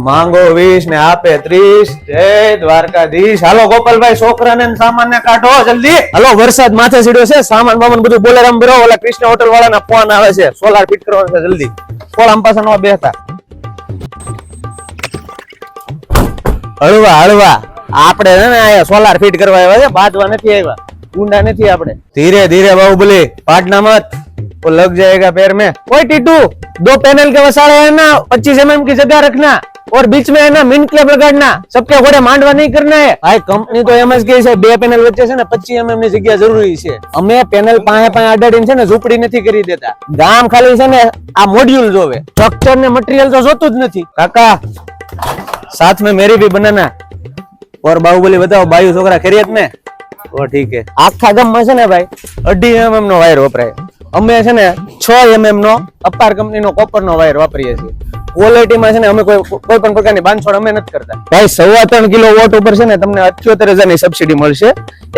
માંગો 20 ને આપે 30। જય દ્વારકાધીશ। હાલો ગોપાલભાઈ, છોકરાને ને સામાન ને કાઢો જલ્દી। હાલો, વરસાદ માથે સીડ્યો છે, સામાન બામાન બધું બોલેરામ ભરો। ઓલા કૃષ્ણ હોટલ વાળાના ફોન આવે છે, સોલાર ફિટ કરવાનો છે, જલ્દી કોલ આમ પાછા નો બેસતા। હળવા હળવા, આપણે છે ને આયા સોલાર ફિટ કરવા આવ્યા છે, બાજવા નથી આવ્યા, ઊંડા નથી આપણે। ધીરે धीरे बाहुबली, पाटना मत, वो लग जाएगा पैर में। ओए टीटू, 2 पैनल के वसाड़े है ना, 25 mm की जगह रखना और बीच में है ना मिन क्लेप लगाड़ना, सबके घोड़े मांडवा नहीं करना है। भाई कंपनी तो एम જ કહે છે 2 પેનલ વચ્ચે છે ને 25 mm ની જગ્યા જરૂરી છે। અમે પેનલ પાસે અડાડીને છે ને ઝૂંપડી નથી કરી દેતા, ગામ ખાલી છે ને આ મોડ્યુલ જોવે, સ્ટ્રક્ચર ને મટીરીયલ તો જોતું જ નથી। કાકા साथ में मेरी भी बनाना। और बाहुबली बताओ, बायु छोकरा खैरियत में? वो ठीक है। आखा गाम में છે ને ભાઈ 2.5 mm નો વાયર વપરાય, અમે છે ને 6 mm નો અપાર કંપની નો કોપર નો વાયર વાપરીએ છીએ। ક્વોલિટી માં છે ને અમે કોઈ પણ પ્રકારની બાંધછોડ અમે નથી કરતા ભાઈ। 3.25 કિલો વોટ ઉપર છે ને તમને 78,000 ની સબસિડી મળશે।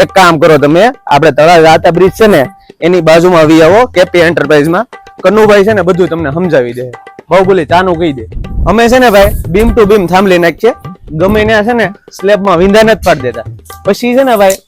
એક કામ કરો, તમે આપણે તળાવ આતા બ્રિજ છે ને એની બાજુમાં આવી આવો કેપી એન્ટરપ્રાઇઝ માં, કનુભાઈ છે ને બધું તમને સમજાવી દે। બાહુબલી ચાનું કહી દે। અમે છે ને ભાઈ બીમ ટુ બીમ થાંભલી નાખીએ, ગમે ને છે ને સ્લેબ માં વિંધા નથી પાડી દેતા, પછી છે ને ભાઈ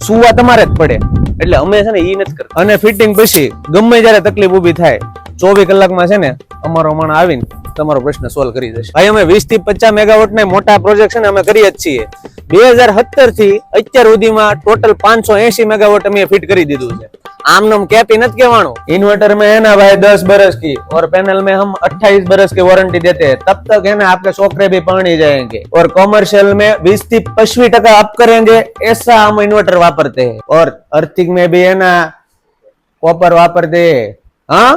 સુવા તમારે જ પડે, એટલે અમે છે ને ઈ નથી કરતા। અને ફિટિંગ પછી ગમે જ્યારે તકલીફ ઊભી થાય 24 કલાકમાં છે ને અમારો માણસ આવીને તમારો પ્રશ્ન સોલ્વ કરી દેશે ભાઈ। અમે 20 થી 50 મેગાવોટ ના મોટા પ્રોજેક્ટ છે ને અમે કરીએ જ છીએ। 2017 થી અત્યાર સુધીમાં ટોટલ 580 મેગાવોટ અમે ફિટ કરી દીધું છે। आम नाम कैपी नत केवाणु। इन्वर्टर में है ना भाई 10 बरस की, और पैनल में हम 28 बरस की वारंटी देते हैं, तब तक है ना आपके सोकरे भी पढ़ने जाएंगे। और कॉमर्शियल में 20 થી 25% अप करेंगे, ऐसा हम इन्वर्टर वापरते हैं। और अर्थिंग में भी है ना कॉपर वापरते हैं। हाँ।